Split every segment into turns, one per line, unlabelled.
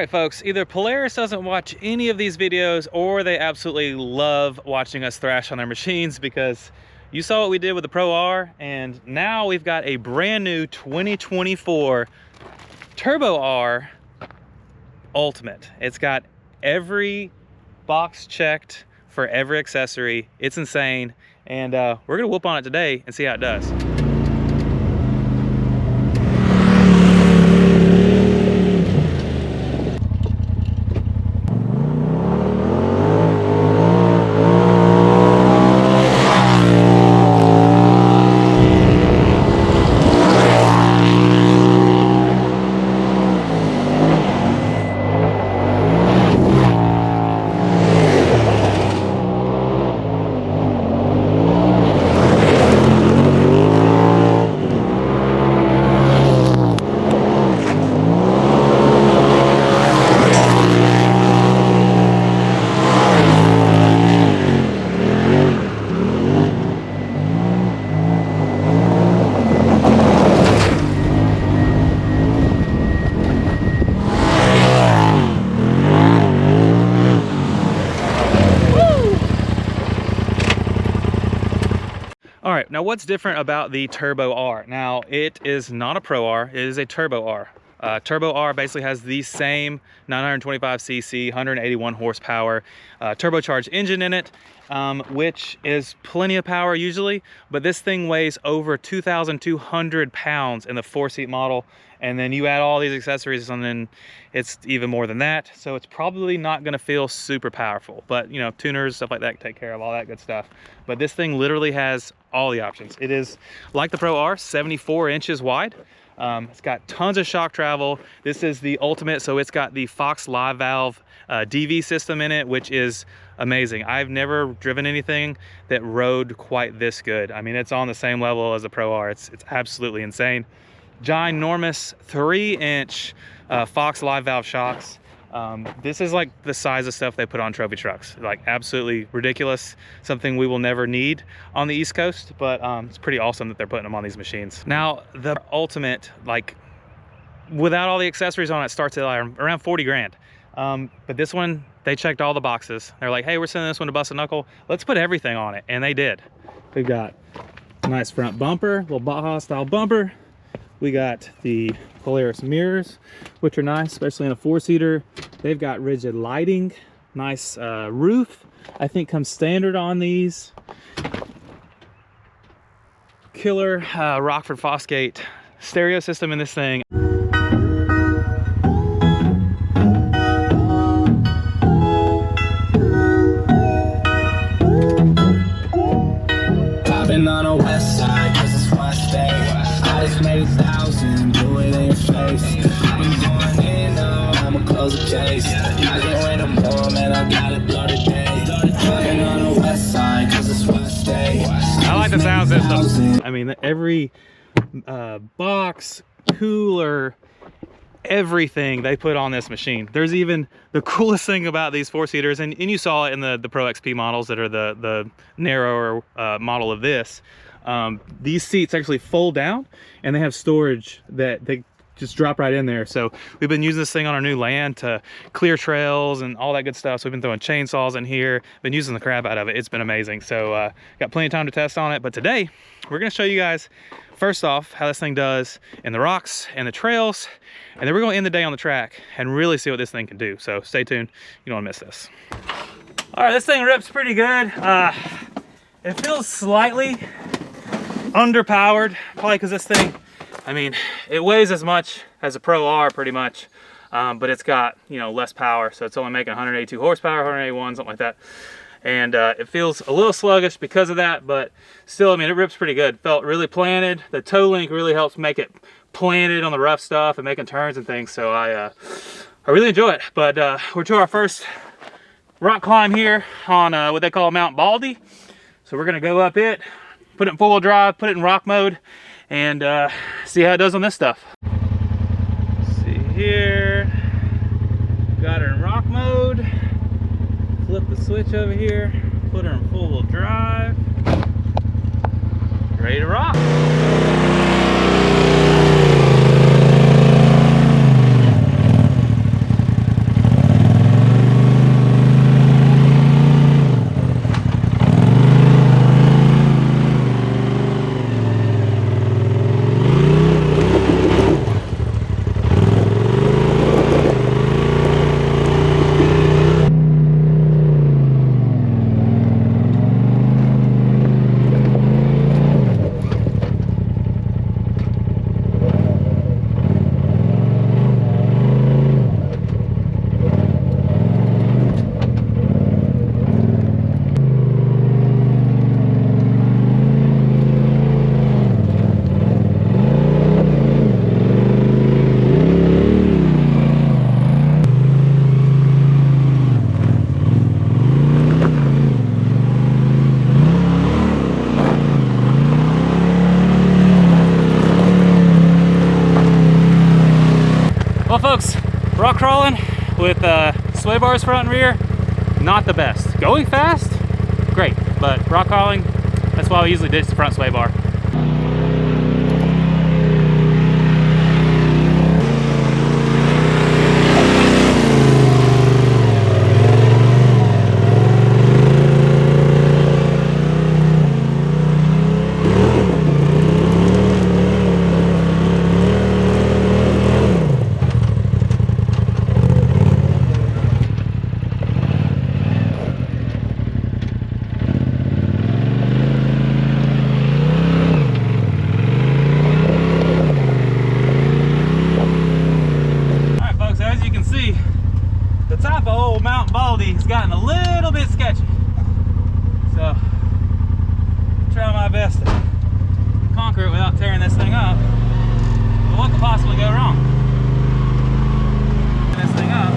right, folks, either Polaris doesn't watch any of these videos or they absolutely love watching us thrash on their machines, because you saw what we did with the Pro R, and now we've got a brand new 2024 Turbo R Ultimate. It's got every box checked for every accessory. It's insane, and we're gonna whoop on it today and see how it does. All right, now what's different about the Turbo R? Now, it is not a Pro R, it is a Turbo R. Turbo R basically has the same 925cc, 181 horsepower turbocharged engine in it, which is plenty of power usually, but this thing weighs over 2,200 pounds in the 4-seat model, and then you add all these accessories and then it's even more than that, so it's probably not going to feel super powerful, but you know, tuners, stuff like that can take care of all that good stuff. But this thing literally has all the options. It is, like the Pro R, 74 inches wide. It's got tons of shock travel. This is the Ultimate, so it's got the Fox Live Valve DV system in it, which is amazing. I've never driven anything that rode quite this good. I mean, it's on the same level as the Pro R. It's absolutely insane. Ginormous 3-inch Fox Live Valve shocks. This is like the size of stuff they put on trophy trucks, like absolutely ridiculous, something we will never need on the East Coast, but it's pretty awesome that they're putting them on these machines. Now the Ultimate, like without all the accessories on it, starts at around 40 grand. But this one, they checked all the boxes. They're like, hey, we're sending this one to Busted Knuckle, let's put everything on it, and they did. We've got a nice front bumper, little Baja style bumper. We got the Polaris mirrors, which are nice, especially in a 4-seater. They've got rigid lighting, nice roof, I think comes standard on these. Killer Rockford Fosgate stereo system in this thing.
I've been on the west side, cause it's West Day. I just made 1,000, do it in your face. I've been going in, though, I'ma close the case. I can wait no more, man, I gotta blow today. I've been on the west side, cause it's West Day.
I like the sound system. I mean, every box, cooler, everything they put on this machine. There's even the coolest thing about these 4-seaters, and you saw it in the Pro XP models that are the narrower model of this. These seats actually fold down and they have storage that they just drop right in there. So we've been using this thing on our new land to clear trails and all that good stuff. So we've been throwing chainsaws in here, been using the crap out of it. It's been amazing. So got plenty of time to test on it, but today we're going to show you guys first off how this thing does in the rocks and the trails, and then we're going to end the day on the track and really see what this thing can do. So stay tuned, you don't want to miss this. All right, this thing rips pretty good. It feels slightly underpowered, probably because this thing, I mean, it weighs as much as a Pro R pretty much, but it's got, you know, less power, so it's only making 182 horsepower, 181, something like that. And it feels a little sluggish because of that, but still, I mean, it rips pretty good. Felt really planted. The toe link really helps make it planted on the rough stuff and making turns and things, so I really enjoy it. But we're to our first rock climb here on what they call Mount Baldy. So we're gonna go up it, put it in 4-wheel drive, put it in rock mode, and see how it does on this stuff. Let's see here, got her in rock mode. Flip the switch over here, put her in 4-wheel drive, ready to rock. Rock crawling with sway bars front and rear, not the best. Going fast, great, but rock crawling, that's why we usually ditch the front sway bar. It's gotten a little bit sketchy, so try my best to conquer it without tearing this thing up. But what could possibly go wrong? This thing up.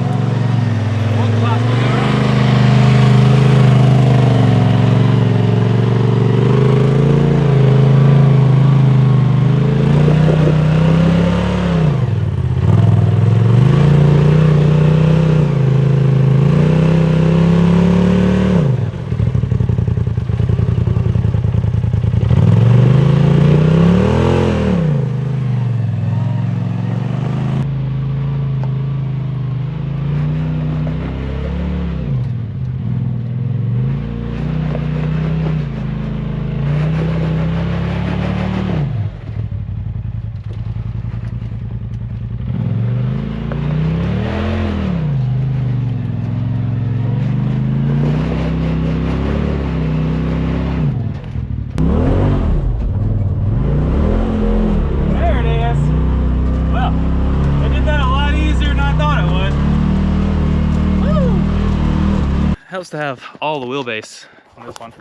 What could possibly go wrong? Helps to have all the wheelbase on this one.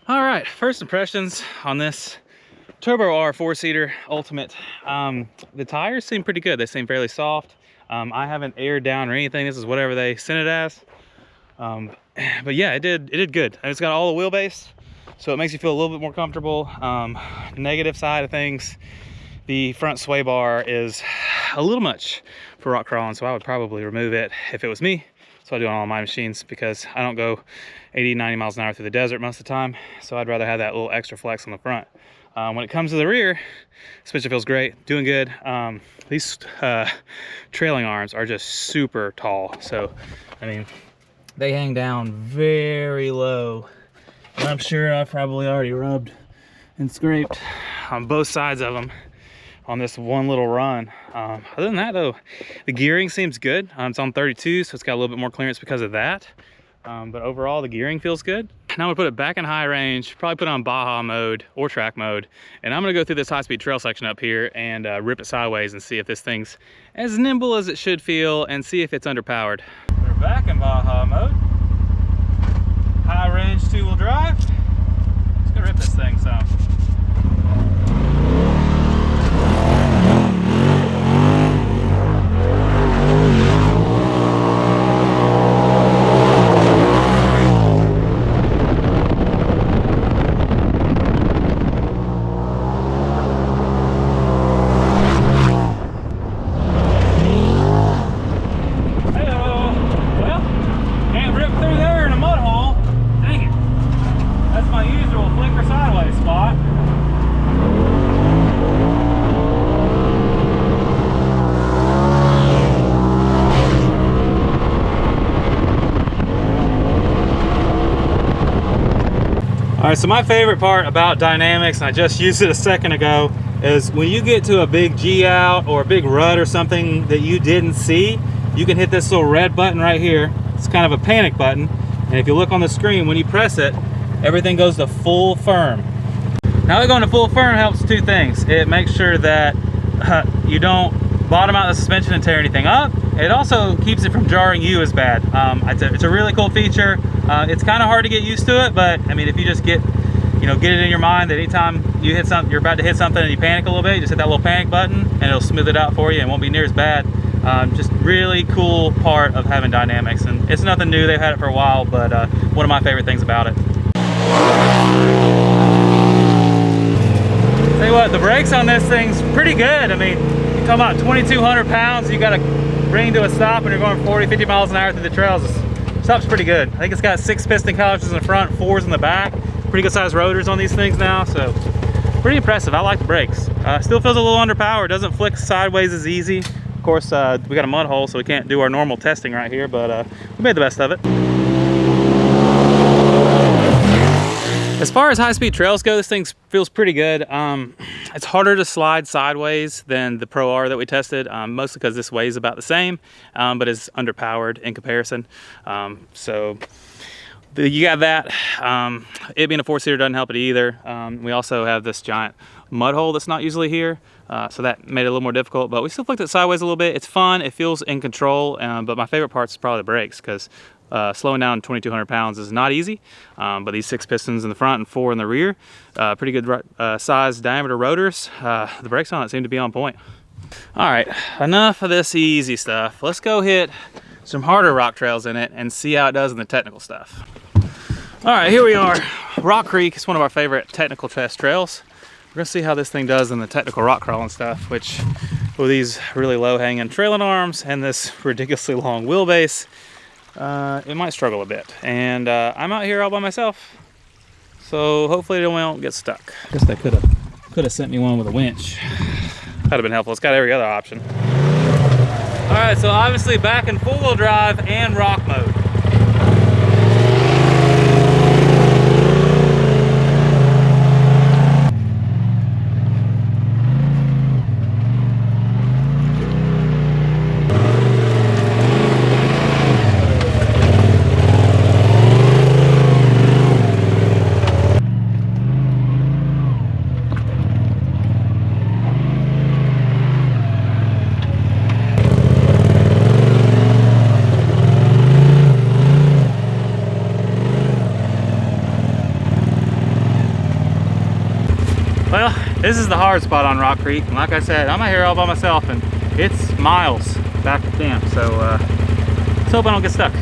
All right, first impressions on this Turbo R 4-seater Ultimate. The tires seem pretty good. They seem fairly soft. I haven't aired down or anything. This is whatever they sent it as. But yeah, it did good. And it's got all the wheelbase, so it makes you feel a little bit more comfortable. Negative side of things, the front sway bar is a little much for rock crawling, so I would probably remove it if it was me. So I do on all my machines because I don't go 80, 90 miles an hour through the desert most of the time. So I'd rather have that little extra flex on the front. When it comes to the rear, suspension feels great, doing good. These trailing arms are just super tall. So, I mean, they hang down very low. And I'm sure I've probably already rubbed and scraped on both sides of them on this one little run. Other than that though, the gearing seems good. It's on 32, so it's got a little bit more clearance because of that. But overall, the gearing feels good. Now I'm gonna put it back in high range, probably put it on Baja mode or track mode. And I'm gonna go through this high-speed trail section up here and rip it sideways and see if this thing's as nimble as it should feel and see if it's underpowered. We're back in Baja mode. High range 2-wheel drive. Let's go rip this thing some. All right, so my favorite part about dynamics, and I just used it a second ago, is when you get to a big G out or a big rut or something that you didn't see, you can hit this little red button right here. It's kind of a panic button. And if you look on the screen, when you press it, everything goes to full firm. Now going to full firm helps two things. It makes sure that you don't bottom out the suspension and tear anything up. It also keeps it from jarring you as bad. It's a really cool feature. It's kind of hard to get used to it, but I mean, if you just get it in your mind that anytime you hit something, you're about to hit something and you panic a little bit, you just hit that little panic button and it'll smooth it out for you and won't be near as bad. Just really cool part of having dynamics, and it's nothing new. They've had it for a while, but one of my favorite things about it. Tell you what, the brakes on this thing's pretty good. I mean, you're talking about 2,200 pounds, you got a bringing to a stop when you're going 40, 50 miles an hour through the trails, stops pretty good. I think it's got 6 piston couches in the front, 4s in the back. Pretty good sized rotors on these things now, so pretty impressive. I like the brakes. Still feels a little underpowered, doesn't flick sideways as easy. Of course, we got a mud hole, so we can't do our normal testing right here, but we made the best of it. As far as high-speed trails go, this thing feels pretty good. It's harder to slide sideways than the Pro R that we tested, mostly because this weighs about the same, but is underpowered in comparison. So you got that. It being a 4-seater doesn't help it either. We also have this giant mud hole that's not usually here, so that made it a little more difficult, but we still flicked it sideways a little bit. It's fun, it feels in control, but my favorite part is probably the brakes, because slowing down 2,200 pounds is not easy, but these 6 pistons in the front and 4 in the rear, pretty good size diameter rotors. The brakes on it seem to be on point. All right, enough of this easy stuff. Let's go hit some harder rock trails in it and see how it does in the technical stuff. All right, here we are. Rock Creek is one of our favorite technical test trails. We're gonna see how this thing does in the technical rock crawling stuff, which with these really low hanging trailing arms and this ridiculously long wheelbase, it might struggle a bit. And I'm out here all by myself, so hopefully we won't get stuck. I guess they could have sent me one with a winch. That'd have been helpful. It's got every other option. All right, so obviously back in 4-wheel drive and rock mode. Well, this is the hard spot on Rock Creek, and like I said, I'm out here all by myself, and it's miles back to camp, so let's hope I don't get stuck.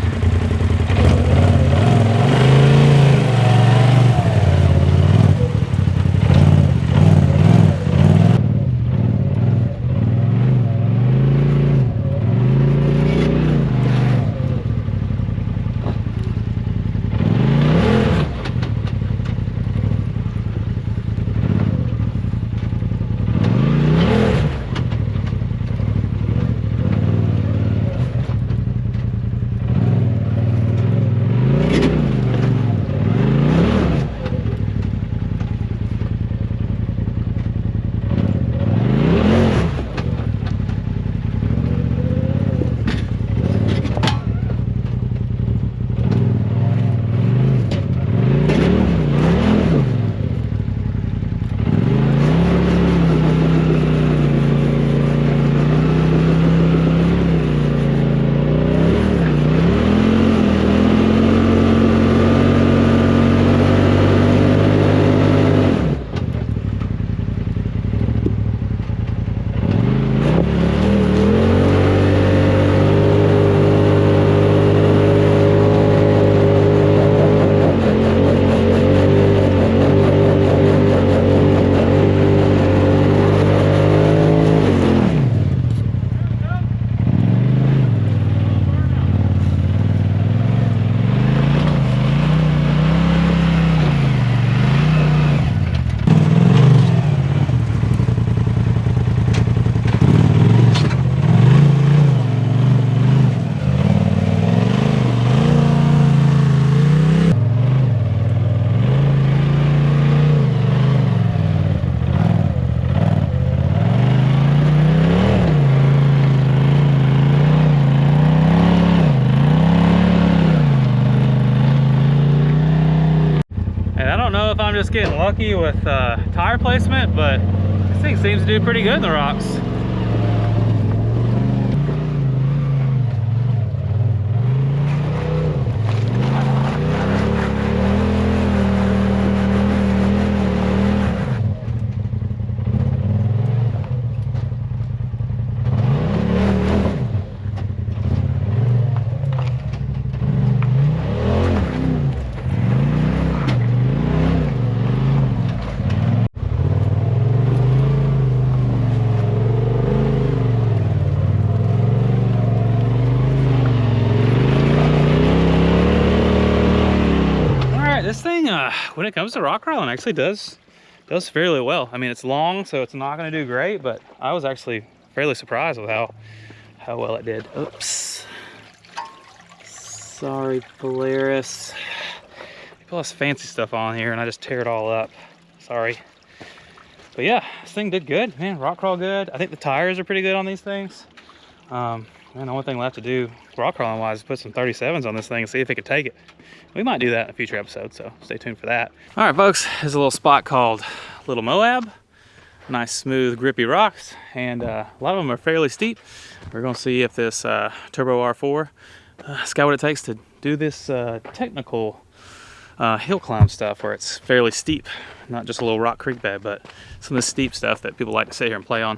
If I'm just getting lucky with tire placement, but this thing seems to do pretty good in the rocks. right, this thing, when it comes to rock crawling, actually does fairly well. I mean, it's long, so it's not going to do great, but I was actually fairly surprised with how well it did. Oops. Sorry, Polaris. You put all this fancy stuff on here, and I just tear it all up. Sorry. But yeah, this thing did good, man. Rock crawl good. I think the tires are pretty good on these things. Man, the only thing left to do rock crawling wise is put some 37s on this thing and see if it could take it. We might do that in a future episode, so stay tuned for that. All right, folks, there's a little spot called Little Moab. Nice, smooth, grippy rocks, and a lot of them are fairly steep. We're gonna see if this Turbo R4 has got what it takes to do this technical hill climb stuff where it's fairly steep, not just a little rock creek bed, but some of the steep stuff that people like to sit here and play on.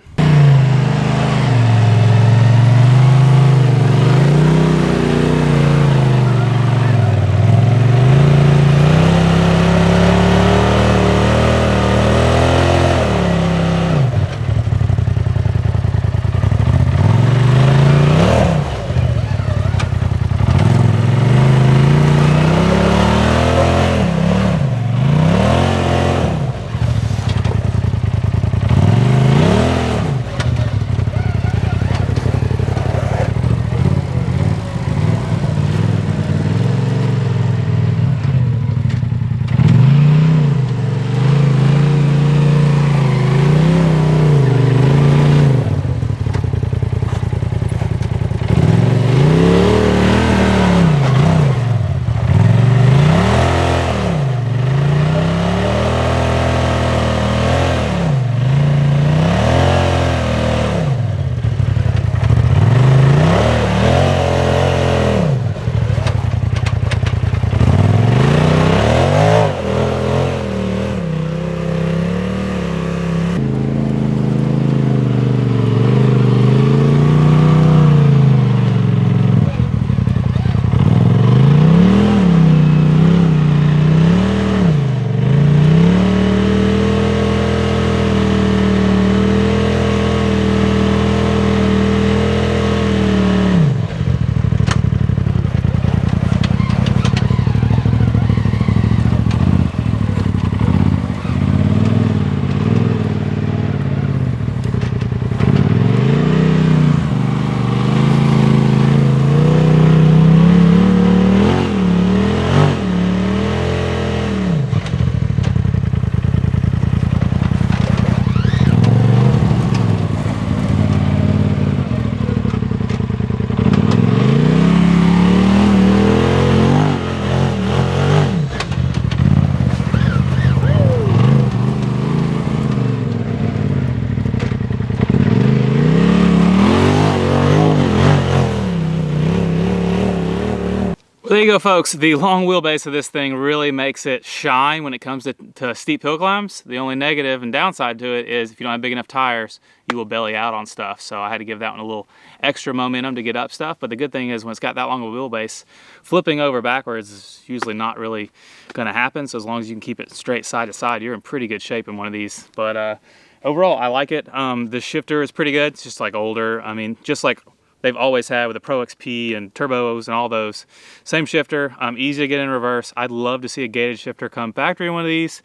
There you go, folks. The long wheelbase of this thing really makes it shine when it comes to steep hill climbs. The only negative and downside to it is if you don't have big enough tires, you will belly out on stuff. So I had to give that one a little extra momentum to get up stuff. But the good thing is when it's got that long of a wheelbase, flipping over backwards is usually not really going to happen. So as long as you can keep it straight side to side, you're in pretty good shape in one of these. But overall, I like it. The shifter is pretty good. It's just like older. I mean, just like they've always had with the Pro XP and turbos and all those. Same shifter, easy to get in reverse. I'd love to see a gated shifter come factory in one of these,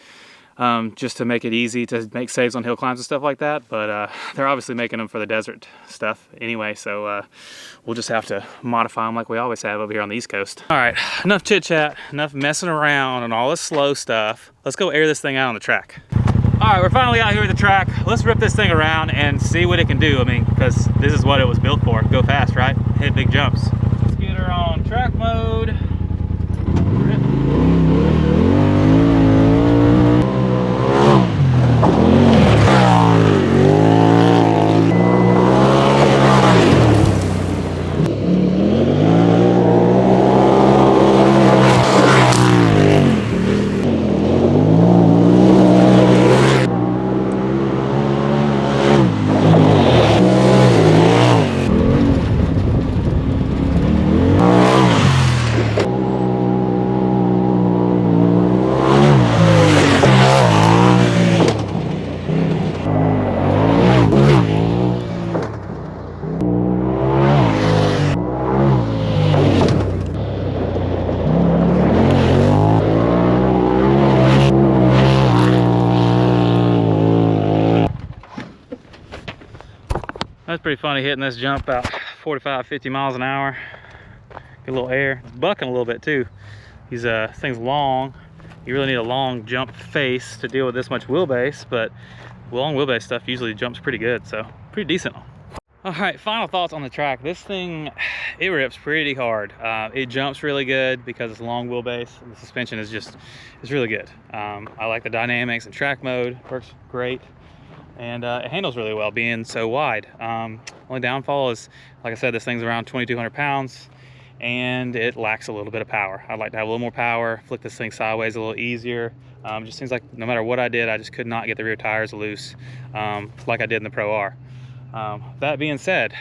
just to make it easy to make saves on hill climbs and stuff like that. But they're obviously making them for the desert stuff anyway, so we'll just have to modify them like we always have over here on the East Coast. All right, enough chit chat, enough messing around and all this slow stuff. Let's go air this thing out on the track. All right, we're finally out here at the track. Let's rip this thing around and see what it can do. I mean, because this is what it was built for. Go fast, right? Hit big jumps. Let's get her on track mode. Rip. pretty funny hitting this jump about 45, 50 miles an hour. Get a little air. It's bucking a little bit too. These things long. You really need a long jump face to deal with this much wheelbase, but long wheelbase stuff usually jumps pretty good, so pretty decent. All right, final thoughts on the track. This thing, it rips pretty hard. It jumps really good because it's long wheelbase, and the suspension is it's really good. I like the dynamics and track mode, works great. And it handles really well being so wide. Only downfall is, like I said, this thing's around 2,200 pounds and it lacks a little bit of power. I'd like to have a little more power, flick this thing sideways a little easier. Just seems like no matter what I did, I just could not get the rear tires loose like I did in the Pro R. That being said,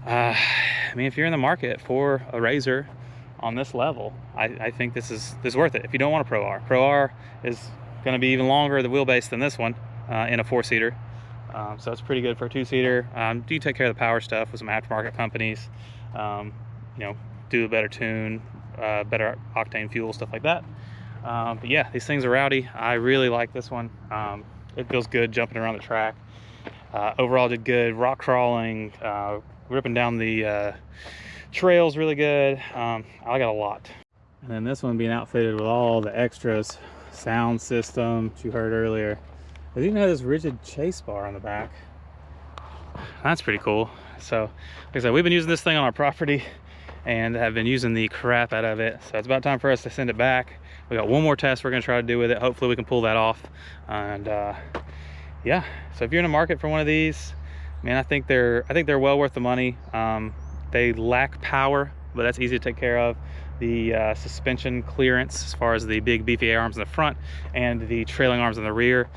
I mean, if you're in the market for a RZR on this level, I think this is worth it. If you don't want a Pro R is going to be even longer the wheelbase than this one. In a 4-seater, so it's pretty good for a 2-seater. Do take care of the power stuff with some aftermarket companies, you know, do a better tune, better octane fuel, stuff like that. But yeah, these things are rowdy. I really like this one. It feels good jumping around the track. Overall did good rock crawling, ripping down the trails really good. I like it a lot. And then this one being outfitted with all the extras, sound system that you heard earlier. It even has this rigid chase bar on the back. That's pretty cool. So, like I said, we've been using this thing on our property and have been using the crap out of it. So it's about time for us to send it back. We got one more test we're gonna try to do with it. Hopefully we can pull that off. And yeah, so if you're in the market for one of these, man, I think they're well worth the money. They lack power, but that's easy to take care of. The suspension clearance, as far as the big beefy arms in the front and the trailing arms in the rear,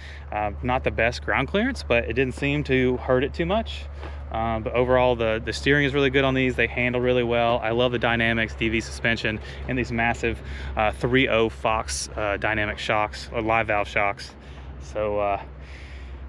not the best ground clearance, but it didn't seem to hurt it too much. But overall, the steering is really good on these. They handle really well. I love the Dynamics DV suspension and these massive 3.0 Fox dynamic shocks, or live valve shocks. So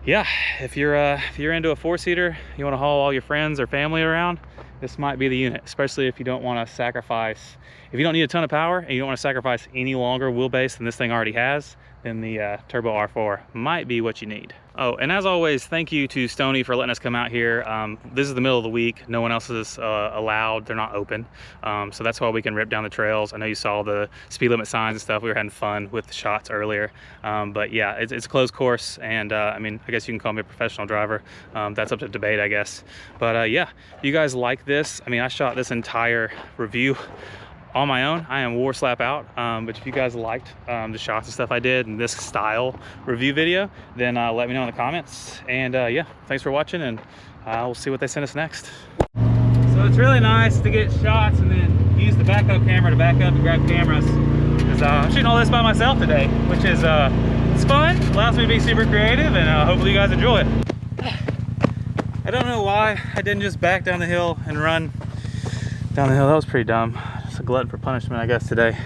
yeah, if you're into a 4-seater, you want to haul all your friends or family around, this might be the unit, especially if you don't want to sacrifice, if you don't need a ton of power and you don't want to sacrifice any longer wheelbase than this thing already has, then the Turbo R4 might be what you need. Oh, and as always, thank you to Stony for letting us come out here. This is the middle of the week. No one else is allowed. They're not open. So that's why we can rip down the trails. I know you saw the speed limit signs and stuff. We were having fun with the shots earlier. But yeah, it's a closed course. And I mean, I guess you can call me a professional driver. That's up to debate, I guess. But yeah, if you guys like this, I mean, I shot this entire review on my own. I am war slap out, but if you guys liked the shots and stuff I did in this style review video, then let me know in the comments. And yeah, thanks for watching, and we'll see what they send us next. So it's really nice to get shots and then use the backup camera to back up and grab cameras, because I'm shooting all this by myself today, which is it's fun, allows me to be super creative, and hopefully you guys enjoy it. I don't know why I didn't just back down the hill and run down the hill. That was pretty dumb. A glutton for punishment, I guess, today.